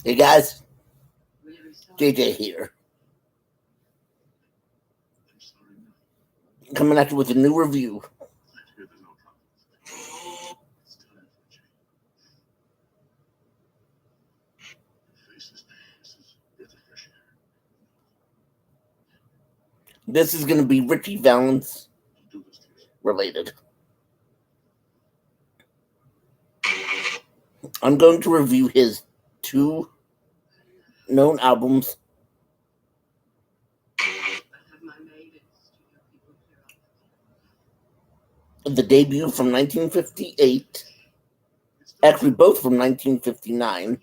Hey guys, JJ here. Coming at you with a new review. This is going to be Ritchie Valens related. I'm going to review his two known albums. The debut from 1958, actually both from 1959,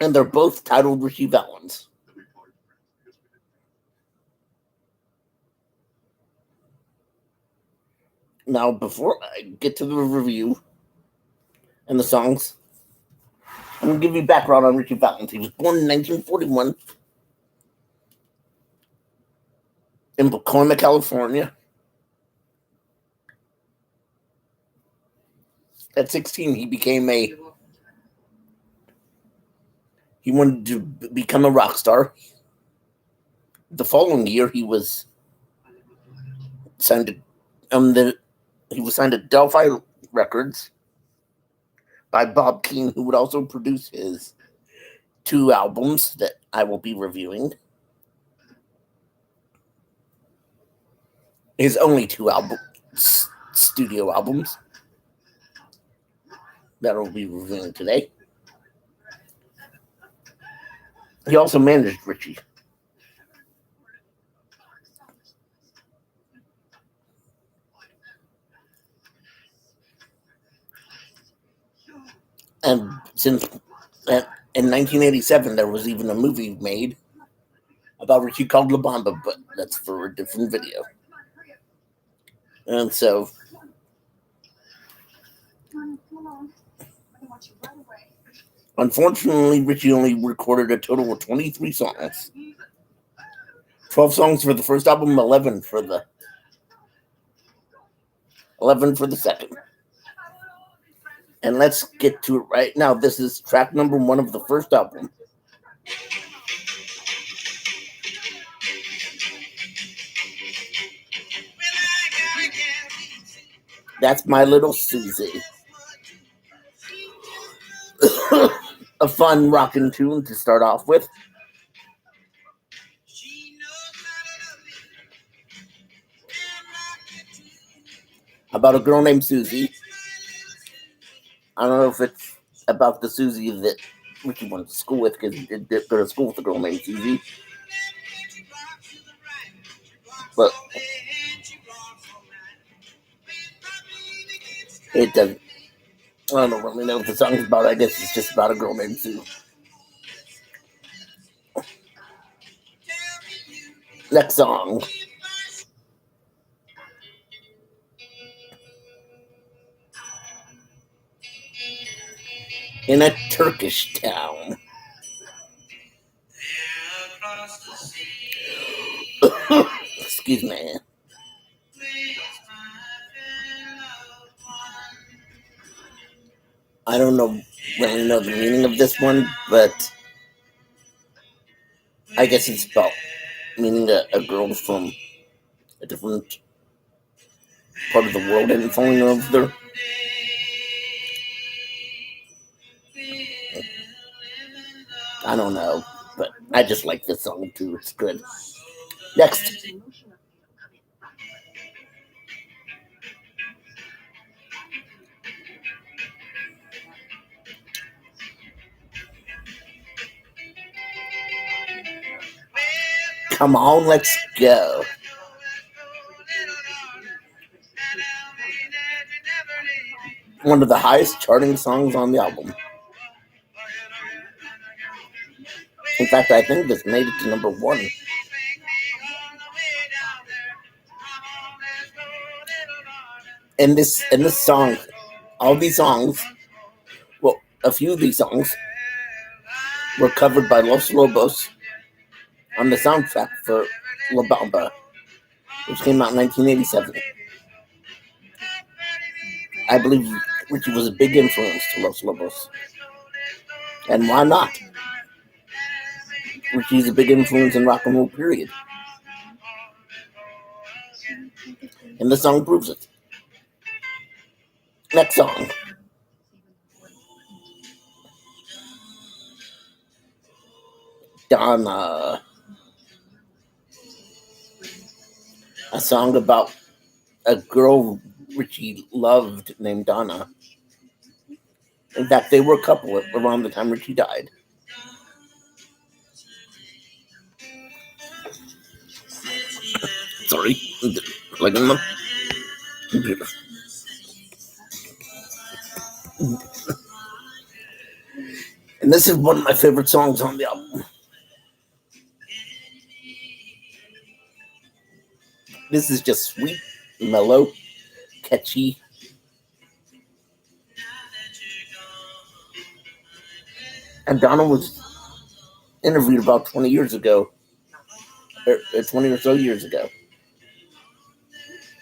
and they're both titled Ritchie Valens. Now, before I get to the review and the songs, I'm going to give you background on Ritchie Valens. He was born in 1941 in Pacoima, California. At 16, he wanted to become a rock star. The following year, he was signed to Delphi Records by Bob Keane, who would also produce his two albums that I will be reviewing. His only two studio albums that I'll be reviewing today. He also managed Ritchie. And since in 1987, there was even a movie made about Ritchie called La Bamba, but that's for a different video. And so, unfortunately, Ritchie only recorded a total of 23 songs. 12 songs for the first album, 11 for the second. And let's get to it right now. This is track number 1 of the first album. That's My Little Susie. A fun rockin' tune to start off with. About a girl named Susie. I don't know if it's about the Susie that Ritchie went to school with, because he did go to school with a girl named Susie. But it doesn't. I don't really know what the song's about. I guess it's just about a girl named Sue. Next song. In a Turkish town. Excuse me. I don't really know the meaning of this one, but I guess it's about meaning a girl from a different part of the world and falling in love with her. I don't know, but I just like this song too. It's good. Next. Come on, let's go. One of the highest charting songs on the album. In fact, I think this made it to number 1. in this song, all these songs, well, a few of these songs were covered by Los Lobos on the soundtrack for La Bamba, which came out in 1987. I believe Ritchie was a big influence to Los Lobos. And why not? Ritchie's a big influence in rock and roll, period. And the song proves it. Next song. Donna. A song about a girl Ritchie loved named Donna. In fact, they were a couple around the time Ritchie died. Sorry, like in the computer. And this is one of my favorite songs on the album. This is just sweet, mellow, catchy. And Donna was interviewed about 20 years ago, or 20 or so years ago.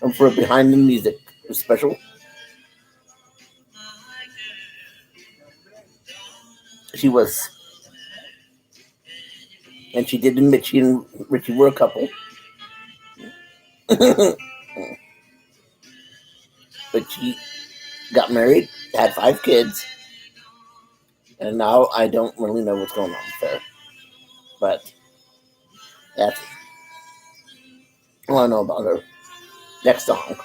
And for a behind the music special, she was, and she did admit she and Ritchie were a couple. But she got married, had 5 kids, and now I don't really know what's going on with her. But that's all I know about her. Next song.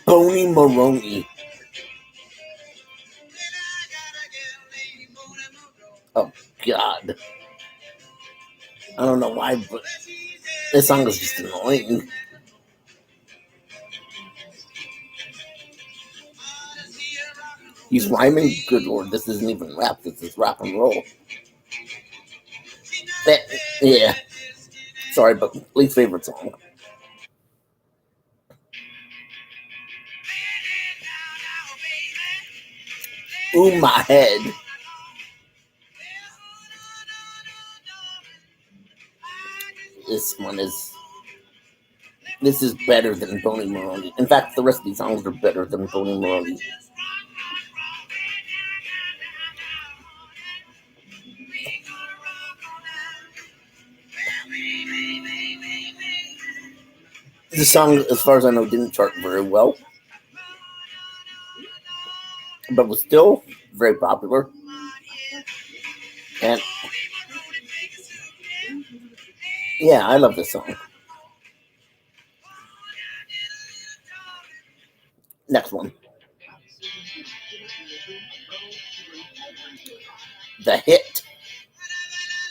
Boney Maroney. Oh, God. I don't know why, but this song is just annoying. He's rhyming. Good Lord, this isn't even rap. This is rock and roll. Yeah. Sorry, but least favorite song. Ooh, my head. This is better than Boney Maroney. In fact, the rest of these songs are better than Boney Maroney. This song, as far as I know, didn't chart very well, but was still very popular. And yeah, I love this song. Next one. The hit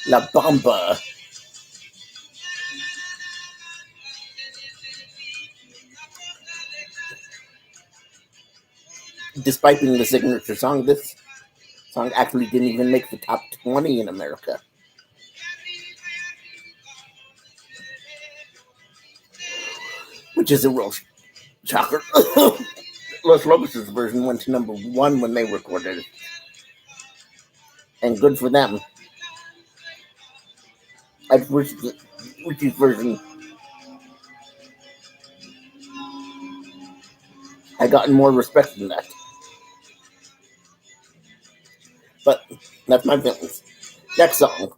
La Bamba. Despite being the signature song, this song actually didn't even make the top 20 in America. Which is a real shocker. Los Lobos' version went to number 1 when they recorded it. And good for them. I wish Ritchie's version had gotten more respect than that. But that's my feelings. Next song.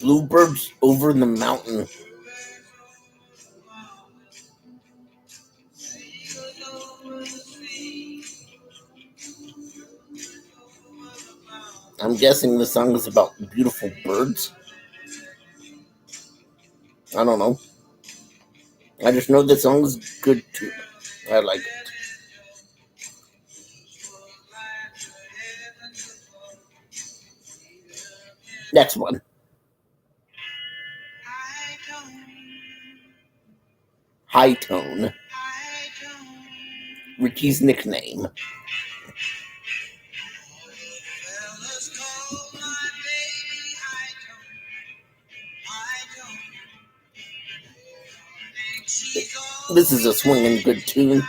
Bluebirds Over the Mountain. I'm guessing the song is about beautiful birds. I don't know. I just know the song is good too. I like it. Next one. High Tone. Ritchie's nickname. This is a swinging good tune.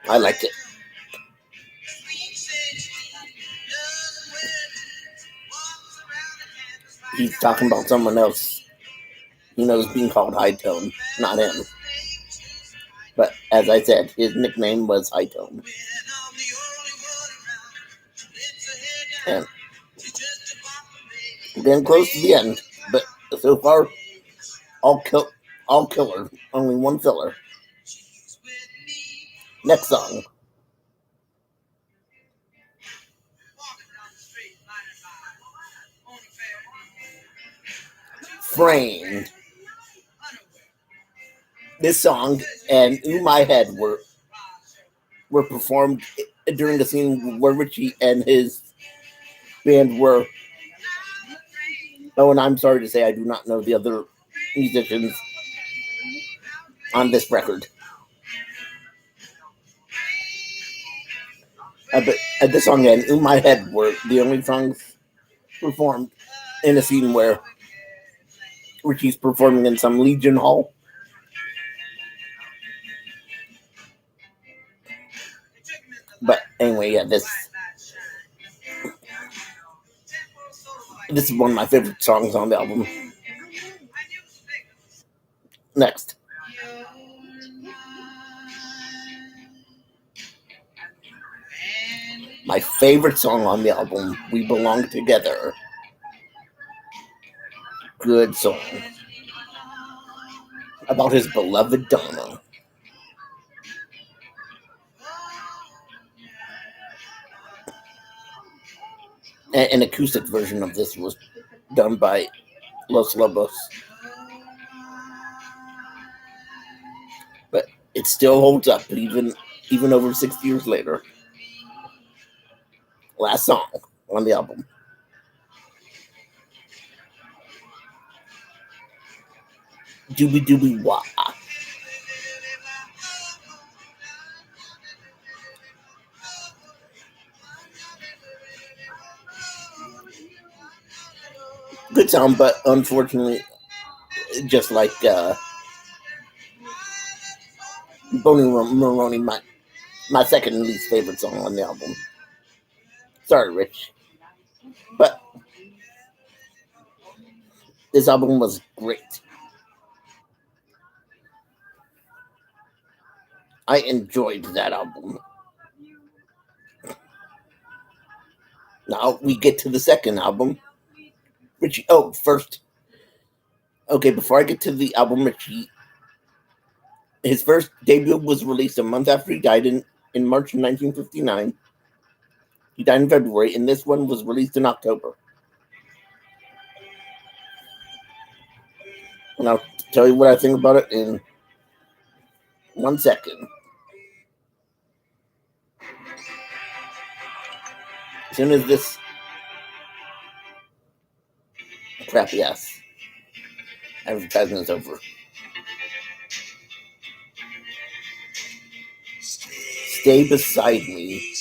I like it. He's talking about someone else. He knows being called High Tone, not him. But as I said, his nickname was High Tone. And we're getting close to the end, but so far, all killer, only one filler. Next song. Framed. This song and In My Head were performed during the scene where Ritchie and his band were. Oh, and I'm sorry to say I do not know the other musicians on this record. But this song and In My Head were the only songs performed in a scene where Ritchie's performing in some Legion Hall. But anyway, yeah, this is one of my favorite songs on the album. Next. My favorite song on the album, We Belong Together. Good song. About his beloved Donna. An acoustic version of this was done by Los Lobos. But it still holds up even over 60 years later. Last song on the album. Doobie Doobie Wah. Good song, but unfortunately, just like Boney Maroney, my second least favorite song on the album. Sorry, Rich. But this album was great. I enjoyed that album. Now we get to the second album. Ritchie, first. Okay, before I get to the album, Ritchie, his first debut was released a month after he died in March of 1959. He died in February, and this one was released in October. And I'll tell you what I think about it in 1 second. As soon as this crappy ass advertisement is over. Stay Beside Me.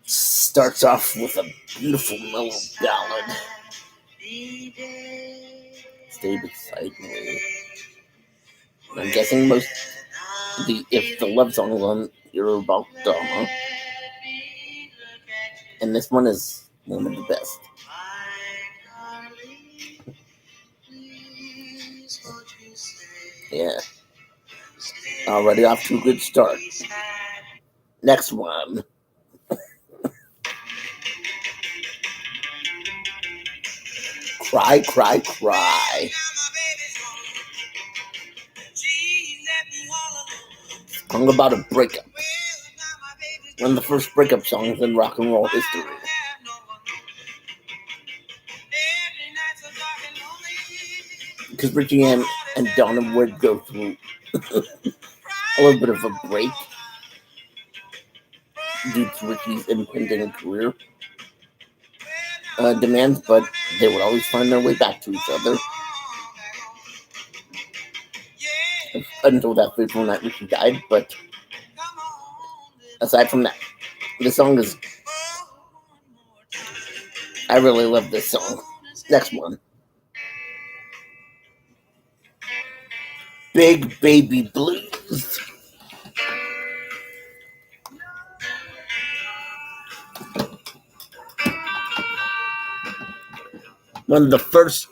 Starts off with a beautiful mellow ballad. Stay Beside Me. I'm guessing if the love songs on here are about Donna. And this one is one of the best. Yeah. Already off to a good start. Next one. Cry, Cry, Cry. Song about a breakup. One of the first breakup songs in rock and roll history. Because Ritchie and Donna would go through a little bit of a break due to Ritchie's impending career demands, but they would always find their way back to each other. until that fateful night when she died. But aside from that, the song is. I really love this song. Next one. Big Baby Blues. One of the first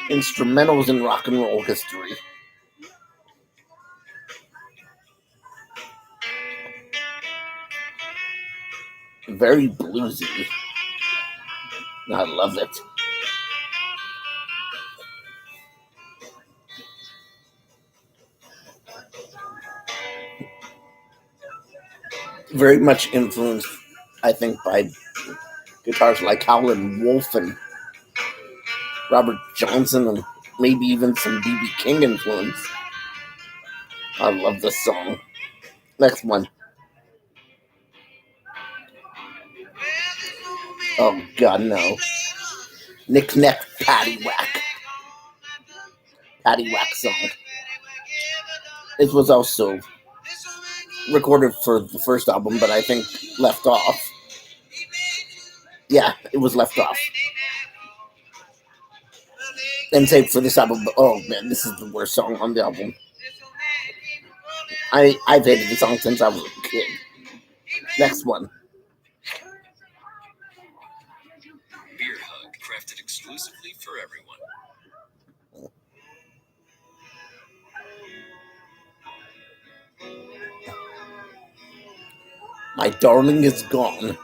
instrumentals in rock and roll history. Very bluesy. I love it. Very much influenced, I think, by guitars like Howlin' Wolf and Robert Johnson, and maybe even some B.B. King influence. I love this song. Next one. Oh, God, no. Knick Knack Paddywhack. Paddywhack song. It was also recorded for the first album, but I think left off. Yeah, it was left off. And saved for this album, but oh man, this is the worst song on the album. I've hated the song since I was a kid. Next one. Beer Hug, crafted exclusively for everyone. My Darling Is Gone.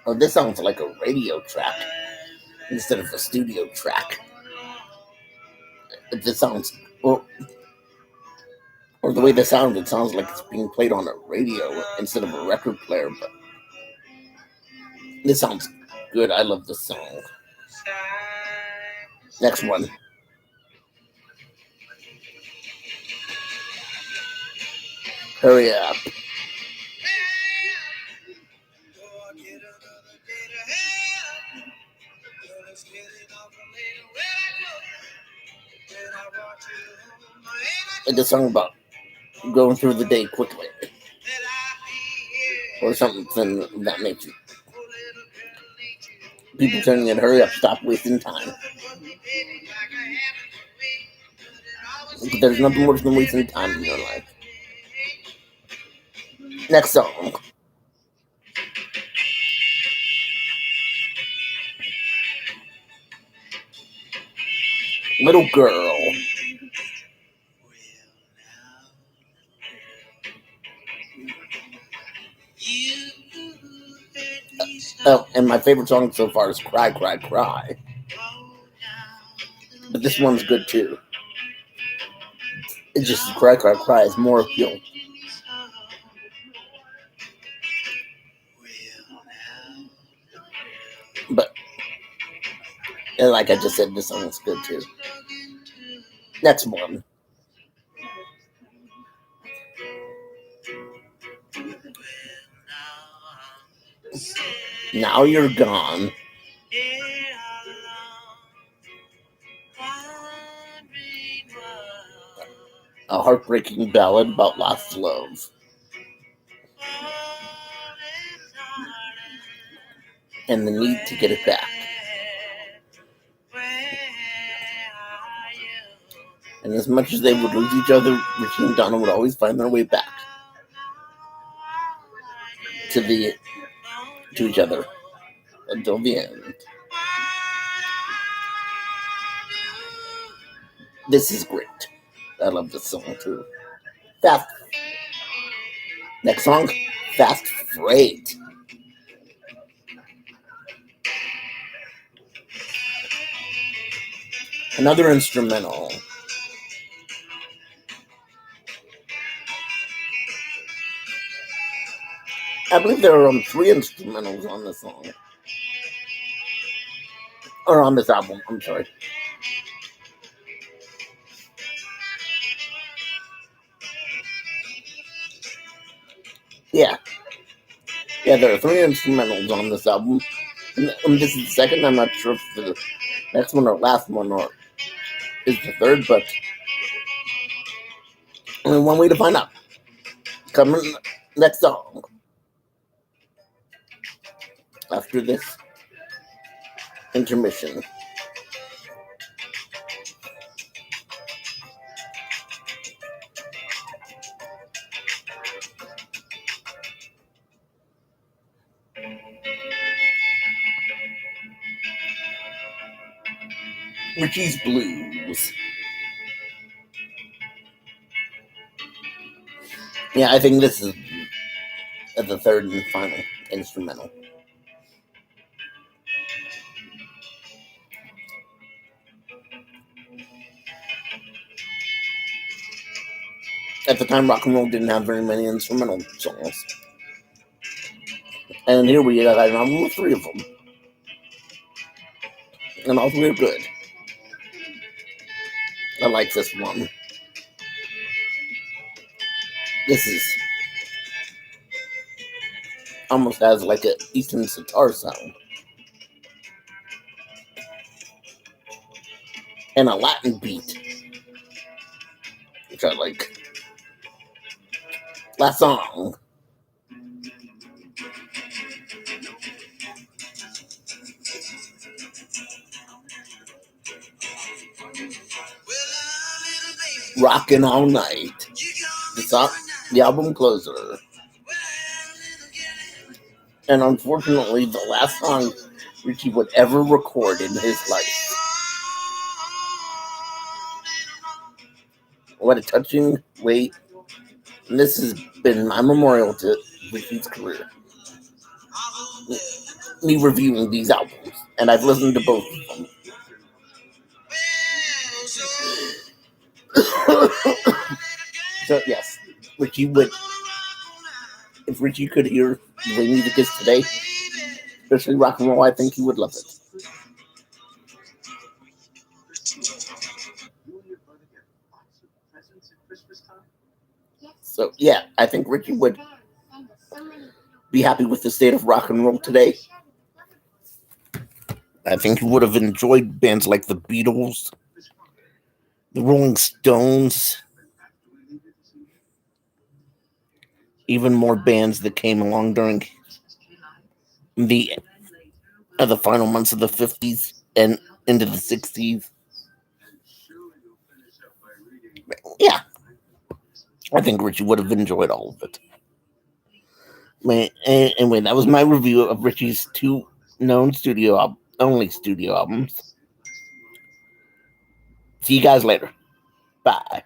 Oh, this sounds like a radio track instead of a studio track. This sounds, or the way this sounds, it sounds like it's being played on a radio instead of a record player. But this sounds good. I love this song. Next one. Hurry up. It's a song about going through the day quickly, or something of that nature. People telling you to hurry up, stop wasting time. There's nothing worse than wasting time in your life. Next song. Little Girl. Oh, and my favorite song so far is Cry, Cry, Cry. But this one's good too. It's just Cry, Cry, Cry is more appealing. But, and like I just said, this song's good too. Next one. Now You're Gone. A heartbreaking ballad about lost love. And the need to get it back. And as much as they would lose each other, Ritchie and Donna would always find their way back to each other until the end. This is great. I love this song too. Fast. Next song, Fast Freight. Another instrumental. I believe there are 3 instrumentals on this song. Or on this album, I'm sorry. Yeah. Yeah, there are three instrumentals on this album. And this is the second. I'm not sure if the next one or last one or is the third, but only one way to find out. Coming next song after this intermission. Ritchie's Blues. Yeah, I think this is the third and final instrumental. At the time, rock and roll didn't have very many instrumental songs. And here we got an album with three of them. And all three are good. I like this one. This is almost has like an Eastern sitar sound. And a Latin beat, which I like. Last song. Rockin' All Night. The album closer. And unfortunately, the last song Ritchie would ever record in his life. What a touching way. And this has been my memorial to Ritchie's career. Me reviewing these albums. And I've listened to both of them. So, yes, Ritchie would. If Ritchie could hear the way music is today, especially rock and roll, I think he would love it. So, yeah, I think Ritchie would be happy with the state of rock and roll today. I think he would have enjoyed bands like the Beatles, the Rolling Stones, even more bands that came along during the final months of the 50s and into the 60s. Yeah, I think Ritchie would have enjoyed all of it. Anyway, that was my review of Ritchie's two known only studio albums. See you guys later. Bye.